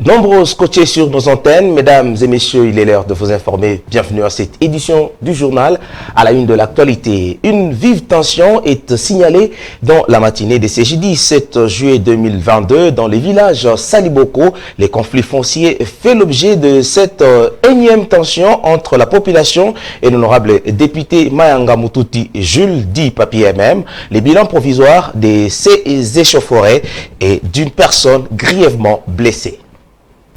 Nombreux scotchés sur nos antennes, mesdames et messieurs, il est l'heure de vous informer. Bienvenue à cette édition du journal à la une de l'actualité. Une vive tension est signalée dans la matinée de ce jeudi 7 juillet 2022 dans les villages Saliboko. Les conflits fonciers fait l'objet de cette énième tension entre la population et l'honorable député Mayanga Mututi Jules dit Papier MM. Les bilans provisoires de ces échauffourées et d'une personne grièvement blessée.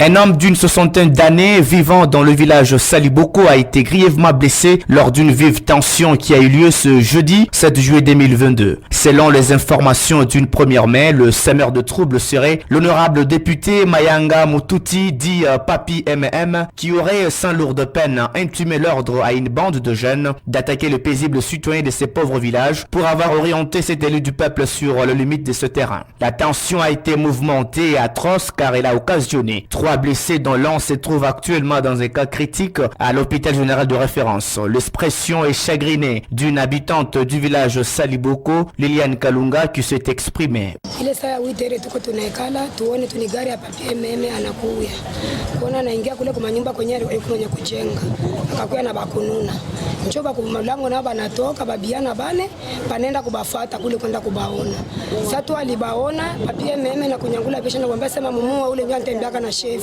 Un homme d'une soixantaine d'années vivant dans le village Saliboko a été grièvement blessé lors d'une vive tension qui a eu lieu ce jeudi 7 juillet 2022. Selon les informations d'une première main, le semeur de troubles serait l'honorable député Mayanga Mututi dit Papi MM qui aurait sans lourde peine intimé l'ordre à une bande de jeunes d'attaquer le paisible citoyen de ces pauvres villages pour avoir orienté cet élu du peuple sur les limites de ce terrain. La tension a été mouvementée et atroce car elle a occasionné 3 blessés dont l'un se trouve actuellement dans un cas critique à l'hôpital général de référence. L'expression est chagrinée d'une habitante du village Saliboko, Liliane Kalunga, qui s'est exprimée. Ile saa 8 tuko tunaikala tuone tuni gari ya Papi MM anakuya. Kuona anaingia kule kwa nyumba kwenye kujenga. Akakuya na bakununa. Njoba kwa mlango na banatoka babiana bane panenda kubafuata kule kwenda kubaona. Sasa tu alibaona Papi MM na kunyangula besha na kwambia sema mumua ule ndio anatembea na chef.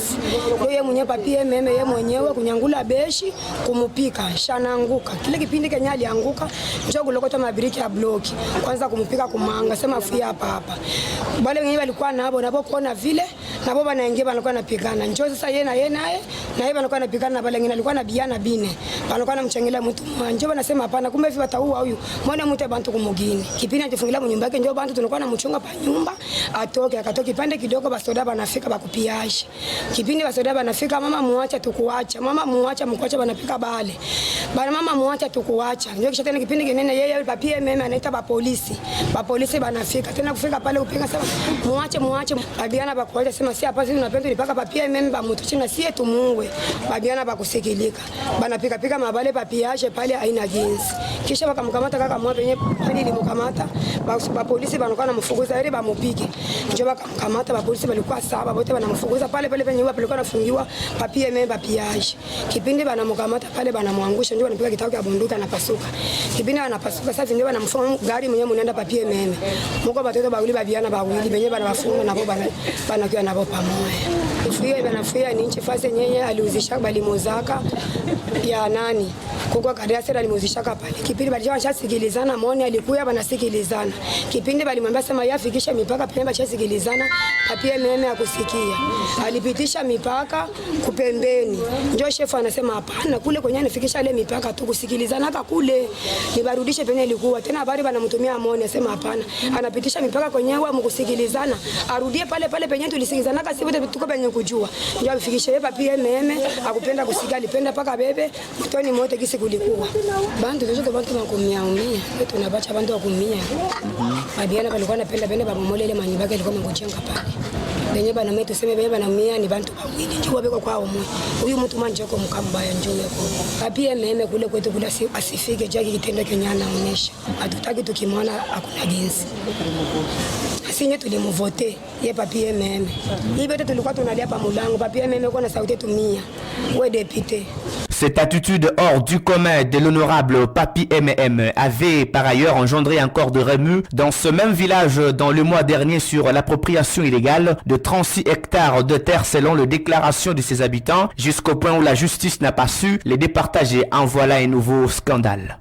Yeye mwenyewe Papi MM yeye mwenyewe kunyangula beshi kumupika shananguka. Kile kipindi Kenya alianguka njoo kulokota mabiriki ya bloki. Kwanza kumupika kumanga sema fia hapa. Wale wenyewe walikuwa nabo kuona vile nabo banaingia banakuwa napigana. Njoo sasa yeye naye banakuwa napigana na wale wengine alikuwa na biana bine. Banakuwa namchangilia mtu. Njoo banasema hapana kumbe hivi wataua huyu. Mbona mtu bantu kumugini. Kipindi anajifungilia nyumba yake njoo bantu tunakuwa namchunga pa nyumba atoke akatoka kipande kidogo basoda banafika bakupiaje. Kipindi basoda banafika mama muacha tukuacha. Mama muacha mkuacha banapika bale. Bana mama muacha tukuacha. Njoo kisha tena kipindi kinene yeye Papi MM anaita ba polisi. Ba polisi banafika tena kufika pale upinga sema muache babiana bakuacha sema si hapa sisi tunapenda nipaka Papi MM ba mtu chini sie tumuwe babiana bakusikilika banapika mabale papiaje pale aina jinsi kisha bakamkamata kaka mmoja penye pale ilimkamata ba polisi banakuwa namfukuza ile bamupige njoo bakamkamata ba polisi walikuwa 7 wote banamfukuza pale penye wapi alikuwa anafungiwa Papi MM papiaje kipindi banamkamata pale banamwangusha njoo anapiga kitao cha bunduki anapasuka kipindi anapasuka sasa ndio banamfunga gari mwenyewe mnaenda Papi MM mko batoto bawili babiana bawili benye banawafunga nabo banakiwa nabo pamoja fia banafia ni nchi fase nyenye aliuzisha balimozaka ya nani kuko kadiasa alimuzishaka pale kipindi balishasikilizana moni alikuya banasikilizana kipindi balimwambia sema yafikisha mipaka pemba chasikilizana Papi MM akusikia alipitisha mipaka kupembeni njoo chef anasema hapana kule kwenye anafikisha ile mipaka tu kusikilizana hata kule nibarudishe penye ilikuwa tena habari banamtumia moni anasema hapana anapitisha mipaka kwenyewe mkusikilizana arudie pale penye tulisikilizana kasi wote tuko penye kujua njoo afikishe yeye Papi MM akupenda kusikia alipenda paka bebe mtoni mote kisi kulikuwa bantu zote bantu nakumia tunabacha bantu wakumia babiana balikuwa napenda bende babomole ile manyibaka ilikuwa mkujenga pale benye bana metu sema benye bana mia ni bantu bawili njoo beko kwao mwe huyu mtu manje yako mkambaya njoo yako Papi MM kule kwetu kula asifike jaki kitendo kenyana anaonesha hatutaki tukimwona hakuna jinsi sinye tulimuvote ye Papi MM hivi bado tulikuwa tunalia pa mulango Papi MM kwa na sauti tumia we député. Cette attitude hors du commun de l'honorable Papi MM avait par ailleurs engendré encore de remue dans ce même village dans le mois dernier sur l'appropriation illégale de 36 hectares de terre selon les déclarations de ses habitants, jusqu'au point où la justice n'a pas su les départager. En voilà un nouveau scandale.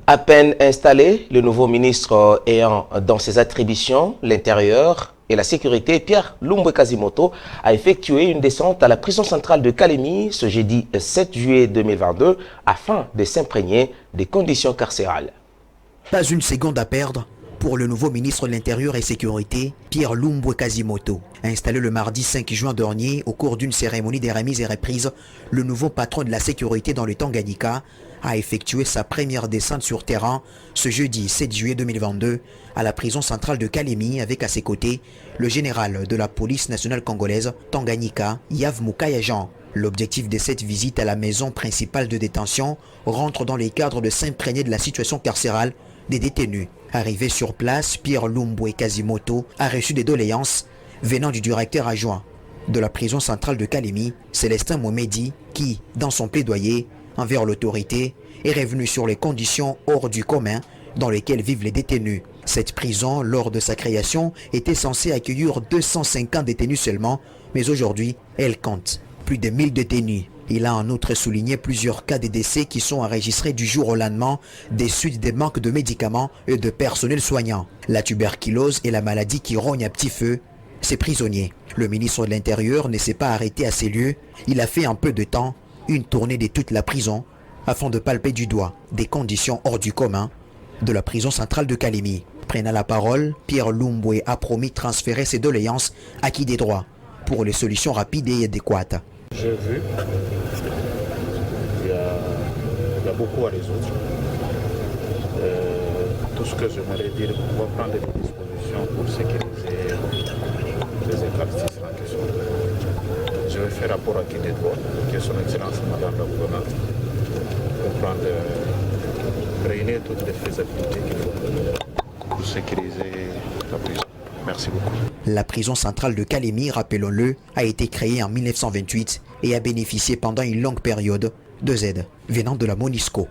À peine installé, le nouveau ministre ayant dans ses attributions l'intérieur et la sécurité, Pierre Lumbwe Kazimoto, a effectué une descente à la prison centrale de Kalemi ce jeudi 7 juillet 2022 afin de s'imprégner des conditions carcérales. Pas une seconde à perdre pour le nouveau ministre de l'Intérieur et Sécurité, Pierre Lumbwe Kazimoto. Installé le mardi 5 juin dernier au cours d'une cérémonie des remises et reprises, le nouveau patron de la sécurité dans le Tanganyika a effectué sa première descente sur terrain ce jeudi 7 juillet 2022 à la prison centrale de Kalemi avec à ses côtés le général de la police nationale congolaise Tanganyika, Yav Mukaya Jean. L'objectif de cette visite à la maison principale de détention rentre dans les cadres de s'imprégner de la situation carcérale des détenus. Arrivé sur place, Pierre Lumbwe Kazimoto a reçu des doléances venant du directeur adjoint de la prison centrale de Kalemi, Célestin Momedi, qui, dans son plaidoyer envers l'autorité, est revenu sur les conditions hors du commun dans lesquelles vivent les détenus. Cette prison, lors de sa création, était censée accueillir 250 détenus seulement, mais aujourd'hui, elle compte plus de 1000 détenus. Il a en outre souligné plusieurs cas de décès qui sont enregistrés du jour au lendemain des suites des manques de médicaments et de personnel soignant. La tuberculose est la maladie qui rogne à petit feu ces prisonniers. Le ministre de l'Intérieur ne s'est pas arrêté à ces lieux. Il a fait en peu de temps une tournée de toute la prison afin de palper du doigt des conditions hors du commun de la prison centrale de Kalemi. Prenant la parole, Pierre Lumbwe a promis de transférer ses doléances acquis des droits pour les solutions rapides et adéquates. J'ai vu, il y a beaucoup à résoudre. Tout ce que j'aimerais dire, on va prendre des dispositions pour sécuriser les établissements en question. Je vais faire rapport à qui des droits, que son Excellence Madame la Gouverneure, pour réunir toutes les faisabilités qu'il faut pour sécuriser la prison. Merci beaucoup. La prison centrale de Kalemi, rappelons-le, a été créée en 1928 et a bénéficié pendant une longue période de aides venant de la MONUSCO.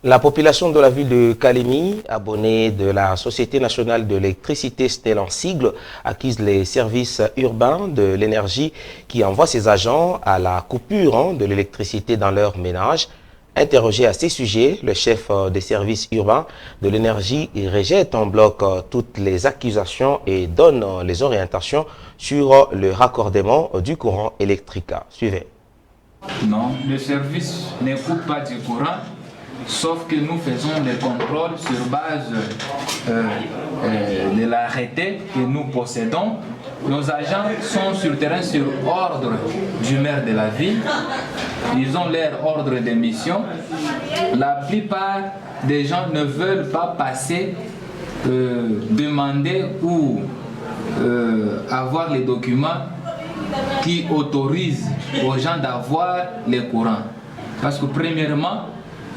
La population de la ville de Kalemi, abonnée de la Société nationale de l'électricité SNEL en sigle, accuse les services urbains de l'énergie qui envoient ses agents à la coupure de l'électricité dans leur ménage. Interrogé à ces sujets, le chef des services urbains de l'énergie rejette en bloc toutes les accusations et donne les orientations sur le raccordement du courant électrique. Suivez. Non, le service ne coupe pas du courant, sauf que nous faisons les contrôles sur base de l'arrêté que nous possédons. Nos agents sont sur terrain sur ordre du maire de la ville. Ils ont leur ordre de mission. La plupart des gens ne veulent pas passer, demander ou avoir les documents qui autorisent aux gens d'avoir les courants. Parce que premièrement,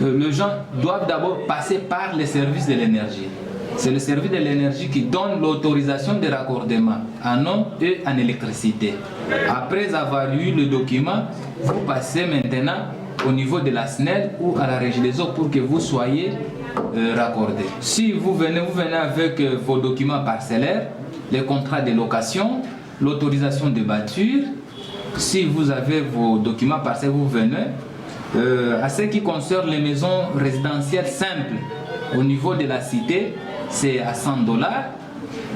les gens doivent d'abord passer par les services de l'énergie. C'est le service de l'énergie qui donne l'autorisation de raccordement en eau et en électricité. Après avoir eu le document, vous passez maintenant au niveau de la SNEL ou à la régie des eaux pour que vous soyez raccordé. Si vous venez avec vos documents parcellaires, les contrats de location, l'autorisation de bâture, si vous avez vos documents parcellaires, vous venez. À ce qui concerne les maisons résidentielles simples, au niveau de la cité, c'est à $100.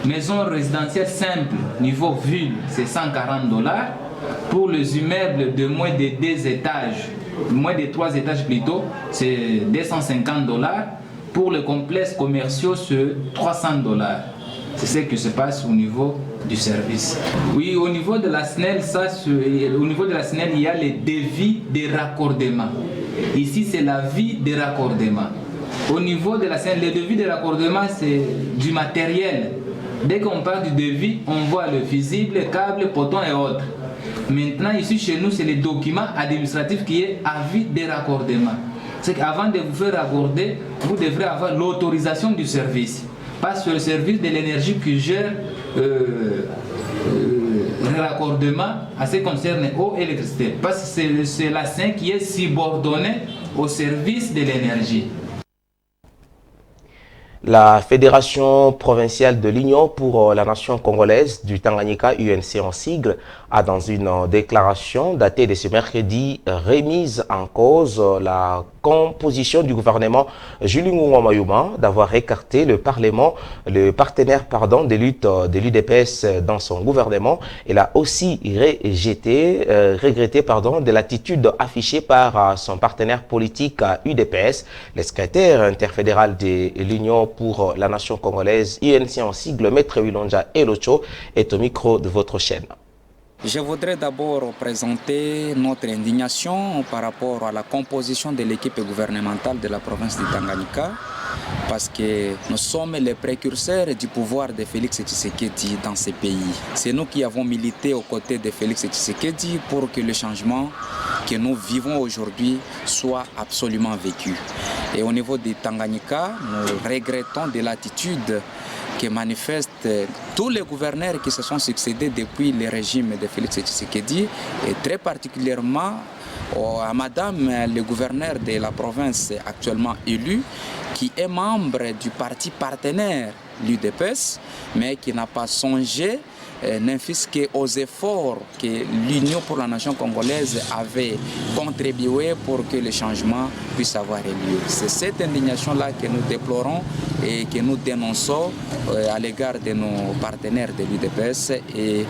Maison résidentielle simple, niveau ville, c'est $140. Pour les immeubles de moins de 2 étages, moins de 3 étages plutôt, c'est $250. Pour les complexes commerciaux, c'est $300. C'est ce qui se passe au niveau du service. Oui, au niveau de la SNEL, il y a les devis de raccordement. Ici, c'est la vie de raccordement. Au niveau de la SNEL, les devis de raccordement, c'est du matériel. Dès qu'on parle du devis, on voit le fusible, câble, poton et autres. Maintenant, ici, chez nous, c'est les documents administratifs qui est avis de raccordement. C'est qu'avant de vous faire raccorder, vous devrez avoir l'autorisation du service. Parce que le service de l'énergie qui gère le raccordement à ce qui concerne eau et électricité. Parce que c'est la SNEL qui est subordonnée au service de l'énergie. La Fédération provinciale de l'Union pour la nation congolaise du Tanganyika, UNC en sigle, a dans une déclaration datée de ce mercredi remise en cause la composition du gouvernement Julie Ngongo Mayuma d'avoir écarté le partenaire de lutte de l'UDPS dans son gouvernement. Elle a aussi regretté de l'attitude affichée par son partenaire politique UDPS, le secrétaire interfédéral de l'Union pour la nation congolaise, UNC en sigle, Maître Wilonja Elocho, est au micro de votre chaîne. Je voudrais d'abord présenter notre indignation par rapport à la composition de l'équipe gouvernementale de la province du Tanganyika, parce que nous sommes les précurseurs du pouvoir de Félix Tshisekedi dans ce pays. C'est nous qui avons milité aux côtés de Félix Tshisekedi pour que le changement que nous vivons aujourd'hui soit absolument vécu. Et au niveau du Tanganyika, nous regrettons de l'attitude que manifestent tous les gouverneurs qui se sont succédés depuis le régime de Félix Tshisekedi, et très particulièrement à Madame le gouverneur de la province actuellement élu, qui est membre du parti partenaire, l'UDPS, mais qui n'a pas songé n'infusquer aux efforts que l'Union pour la nation congolaise avait contribué pour que le changement puisse avoir lieu. C'est cette indignation-là que nous déplorons et que nous dénonçons à l'égard de nos partenaires de l'UDPS et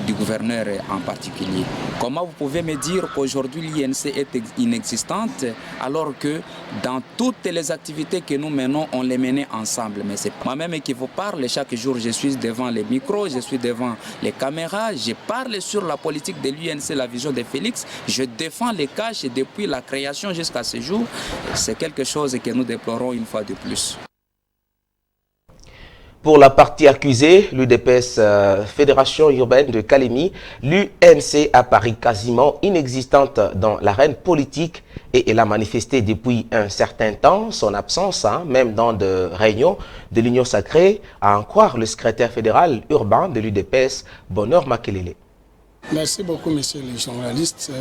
du gouverneur en particulier. Comment vous pouvez me dire qu'aujourd'hui l'INC est inexistante alors que dans toutes les activités que nous menons, on les menait ensemble? Mais c'est moi-même qui vous parle chaque jour, je suis devant les micros, je suis devant les caméras, je parle sur la politique de l'UNC, la vision de Félix, je défends les caches depuis la création jusqu'à ce jour. C'est quelque chose que nous déplorons une fois de plus. Pour la partie accusée, l'UDPS Fédération urbaine de Kalemi, l'UNC apparaît quasiment inexistante dans l'arène politique et elle a manifesté depuis un certain temps son absence, même dans de réunions de l'Union sacrée, à en croire le secrétaire fédéral urbain de l'UDPS, Bonheur Makelele. Merci beaucoup, monsieur le journaliste.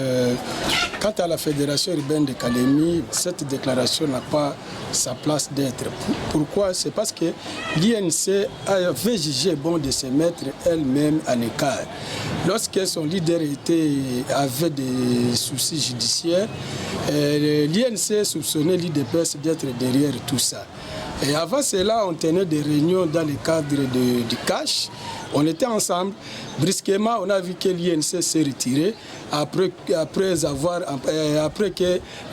Quant à la Fédération urbaine de Kalemi, cette déclaration n'a pas sa place d'être. Pourquoi? C'est parce que l'INC avait jugé bon de se mettre elle-même à l'écart. Lorsque son leader avait des soucis judiciaires, l'INC soupçonnait l'UDPS d'être derrière tout ça. Et avant cela, on tenait des réunions dans le cadre du cash. On était ensemble. Brusquement, on a vu que l'INC s'est retiré après que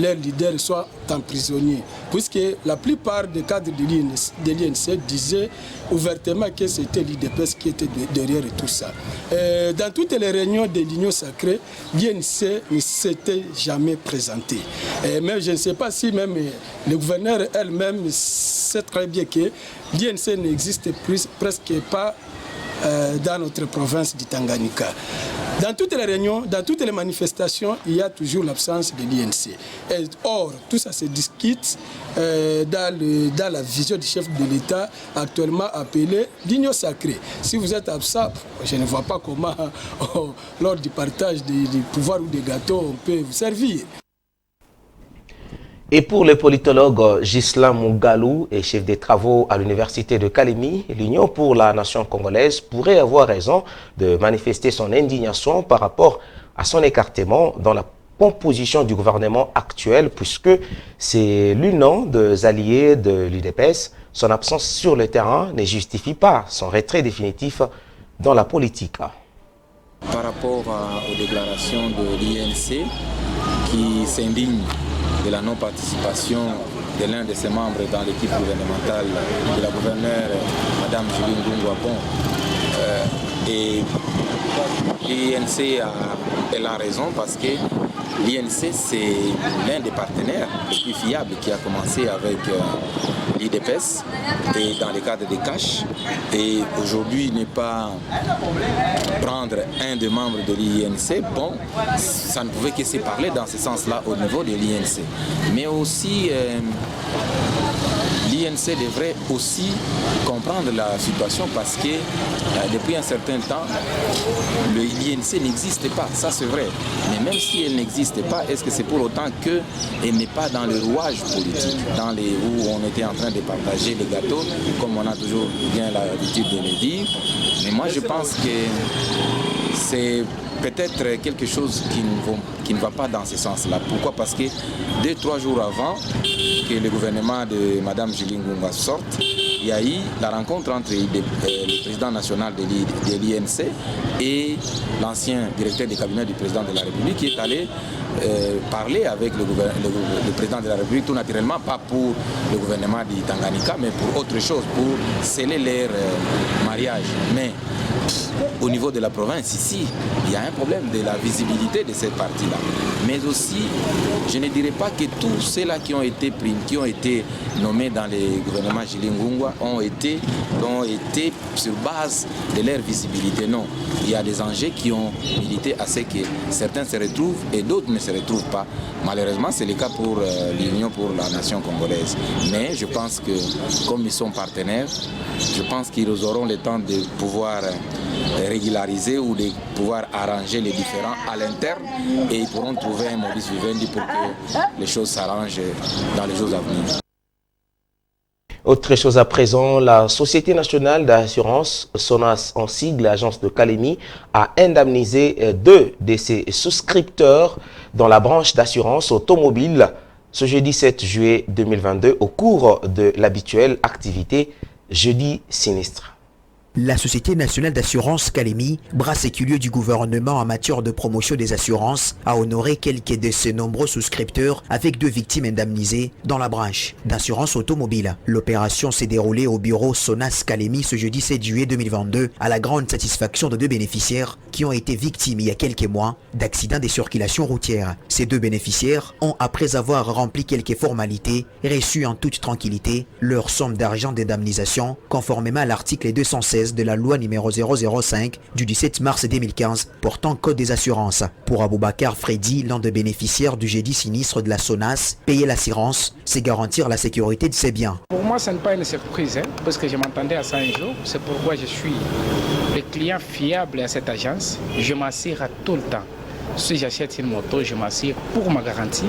leur leader soit emprisonné. Puisque la plupart des cadres de l'INC disaient ouvertement que c'était l'UDPS qui était derrière tout ça. Dans toutes les réunions de l'Union sacrée, l'INC ne s'était jamais présenté. Mais je ne sais pas si même le gouverneur elle-même sait très bien que l'INC n'existe presque pas dans notre province du Tanganyika. Dans toutes les réunions, dans toutes les manifestations, il y a toujours l'absence de l'INC. Or, tout ça se discute dans la vision du chef de l'État actuellement appelée l'Union sacrée. Si vous êtes absent, je ne vois pas comment, lors du partage du pouvoir ou des gâteaux, on peut vous servir. Et pour le politologue Ghislain Mougalou et chef des travaux à l'université de Kalemi, l'Union pour la nation congolaise pourrait avoir raison de manifester son indignation par rapport à son écartement dans la composition du gouvernement actuel, puisque c'est l'union des alliés de l'UDPS. Son absence sur le terrain ne justifie pas son retrait définitif dans la politique. Par rapport aux déclarations de l'INC qui s'indigne de la non-participation de l'un de ses membres dans l'équipe gouvernementale de la gouverneure Mme Julie Ndungwapon. Et l'INC a raison parce que l'INC c'est l'un des partenaires les plus fiables qui a commencé avec l'IDPS et dans le cadre des cash. Et aujourd'hui ne pas prendre un des membres de l'INC, bon, ça ne pouvait que se parler dans ce sens-là au niveau de l'INC. Mais aussi l'INC devrait aussi comprendre la situation parce que depuis un certain temps, l'INC n'existe pas, ça c'est vrai. Mais même si elle n'existe pas, est-ce que c'est pour autant qu'elle n'est pas dans le rouage politique, où on était en train de partager les gâteaux, comme on a toujours bien l'habitude de le dire. Mais moi je pense que c'est peut-être quelque chose qui ne va pas dans ce sens-là. Pourquoi? Parce que 2-3 jours avant que le gouvernement de Mme Julie Ngunga sorte, il y a eu la rencontre entre le président national de l'INC et l'ancien directeur du cabinet du président de la République qui est allé parler avec le président de la République, tout naturellement, pas pour le gouvernement du Tanganyika, mais pour autre chose, pour sceller leur mariage. Mais au niveau de la province, ici, il y a un problème de la visibilité de cette partie-là. Mais aussi, je ne dirais pas que tous ceux-là qui ont été pris, qui ont été nommés dans les gouvernements Gilingungwa ont été sur base de leur visibilité. Non, il y a des enjeux qui ont milité à ce que certains se retrouvent et d'autres ne se retrouvent pas. Malheureusement, c'est le cas pour l'Union pour la nation congolaise. Mais je pense que, comme ils sont partenaires, je pense qu'ils auront le temps de pouvoir régulariser ou de pouvoir arranger les différends à l'interne et ils pourront trouver un modus vivendi pour que les choses s'arrangent dans les jours à venir. Autre chose à présent, la Société nationale d'assurance, SONAS en sigle, l'agence de Kalemi, a indemnisé 2 de ses souscripteurs dans la branche d'assurance automobile ce jeudi 7 juillet 2022 au cours de l'habituelle activité Jeudi Sinistre. La Société nationale d'assurance Kalemi, bras séculier du gouvernement en matière de promotion des assurances, a honoré quelques de ses nombreux souscripteurs avec 2 victimes indemnisées dans la branche d'assurance automobile. L'opération s'est déroulée au bureau SONAS Kalemi ce jeudi 7 juillet 2022 à la grande satisfaction de 2 bénéficiaires qui ont été victimes il y a quelques mois d'accidents des circulations routières. Ces 2 bénéficiaires ont, après avoir rempli quelques formalités, reçu en toute tranquillité leur somme d'argent d'indemnisation conformément à l'article 216 de la loi numéro 005 du 17 mars 2015 portant code des assurances. Pour Aboubakar Freddy, l'un des bénéficiaires du jeudi sinistre de la SONAS, payer l'assurance, c'est garantir la sécurité de ses biens. Pour moi, ce n'est pas une surprise, parce que je m'attendais à ça un jour. C'est pourquoi je suis le client fiable à cette agence. Je m'assure à tout le temps. Si j'achète une moto, je m'assure pour ma garantie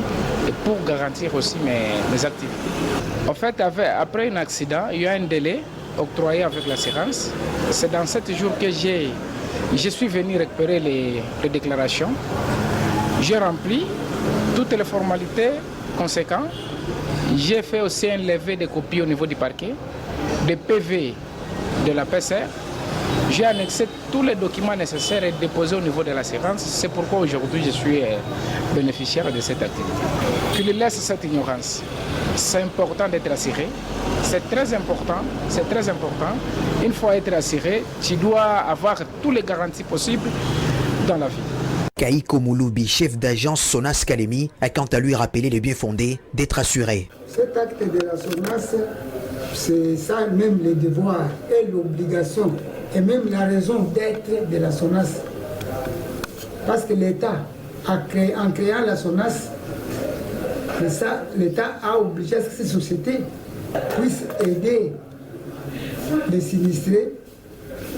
et pour garantir aussi mes activités. En fait, après un accident, il y a un délai octroyé avec l'assurance. C'est dans 7 jours que je suis venu récupérer les déclarations. J'ai rempli toutes les formalités conséquentes. J'ai fait aussi un levé de copies au niveau du parquet, des PV de la PCR. J'ai annexé tous les documents nécessaires et déposés au niveau de l'assurance. C'est pourquoi aujourd'hui je suis bénéficiaire de cette activité. Qu'il laisse cette ignorance. C'est important d'être assuré. C'est très important. C'est très important. Une fois être assuré, tu dois avoir toutes les garanties possibles dans la vie. Kaiko Mouloubi, chef d'agence SONAS Kalemi, a quant à lui rappelé le bien fondé d'être assuré. Cet acte de la SONAS, c'est ça même le devoir et l'obligation et même la raison d'être de la SONAS. Parce que l'État, en créant la SONAS, l'État a obligé à ce que ces sociétés puissent aider les sinistrés,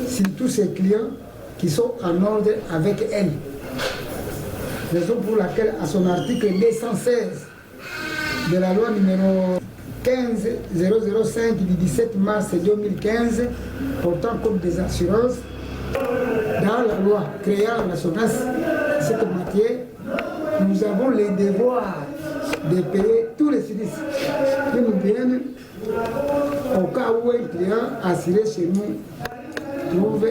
surtout ses clients qui sont en ordre avec elle. Raison pour laquelle, à son article 216 de la loi numéro 15-005 du 17 mars 2015 portant code des assurances, dans la loi créant la SONAS, cette matière, nous avons le devoir de payer tous les sinistres qui nous viennent au cas où un client assuré chez nous trouve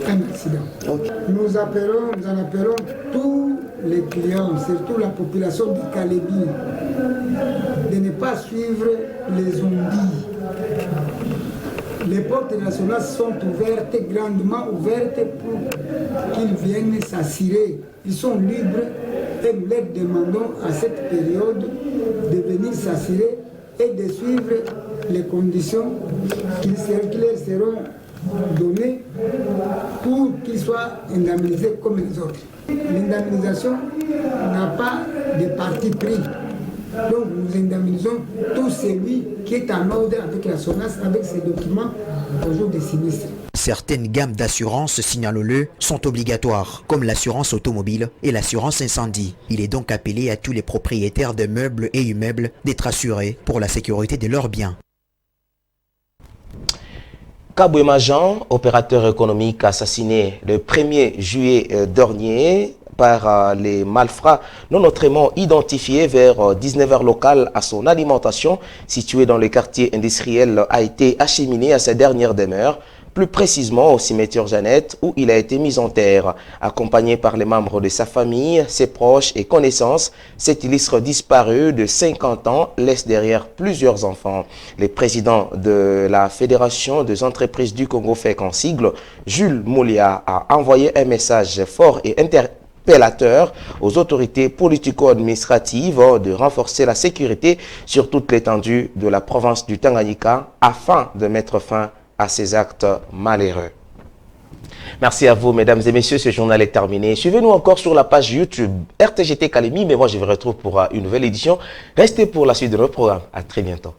un accident. Nous en appelons tous les clients, surtout la population de Kalemi, de ne pas suivre les ondits. Les portes nationales sont ouvertes, grandement ouvertes pour qu'ils viennent s'assurer. Ils sont libres et nous leur demandons à cette période de venir s'assurer et de suivre les conditions qui leur seront données pour qu'ils soient indemnisés comme les autres. L'indemnisation n'a pas de parti pris. Donc nous indemnisons tout celui qui est en ordre avec la SONAS, avec ses documents au jour des sinistres. Certaines gammes d'assurance, signalons-le, sont obligatoires, comme l'assurance automobile et l'assurance incendie. Il est donc appelé à tous les propriétaires de meubles et immeubles d'être assurés pour la sécurité de leurs biens. Kabouema Jean, opérateur économique assassiné le 1er juillet dernier par les malfrats non autrement identifiés vers 19h locales à son alimentation située dans le quartier industriel, a été acheminé à sa dernière demeure. plus précisément au cimetière Jeannette où il a été mis en terre. Accompagné par les membres de sa famille, ses proches et connaissances, cet illustre disparu de 50 ans laisse derrière plusieurs enfants. Le président de la Fédération des entreprises du Congo FEC en sigle, Jules Moulia, a envoyé un message fort et interpellateur aux autorités politico-administratives de renforcer la sécurité sur toute l'étendue de la province du Tanganyika afin de mettre fin à ces actes malheureux. Merci à vous, mesdames et messieurs. Ce journal est terminé. Suivez-nous encore sur la page YouTube RTGT Kalemi. Mais moi, je vous retrouve pour une nouvelle édition. Restez pour la suite de nos programmes. À très bientôt.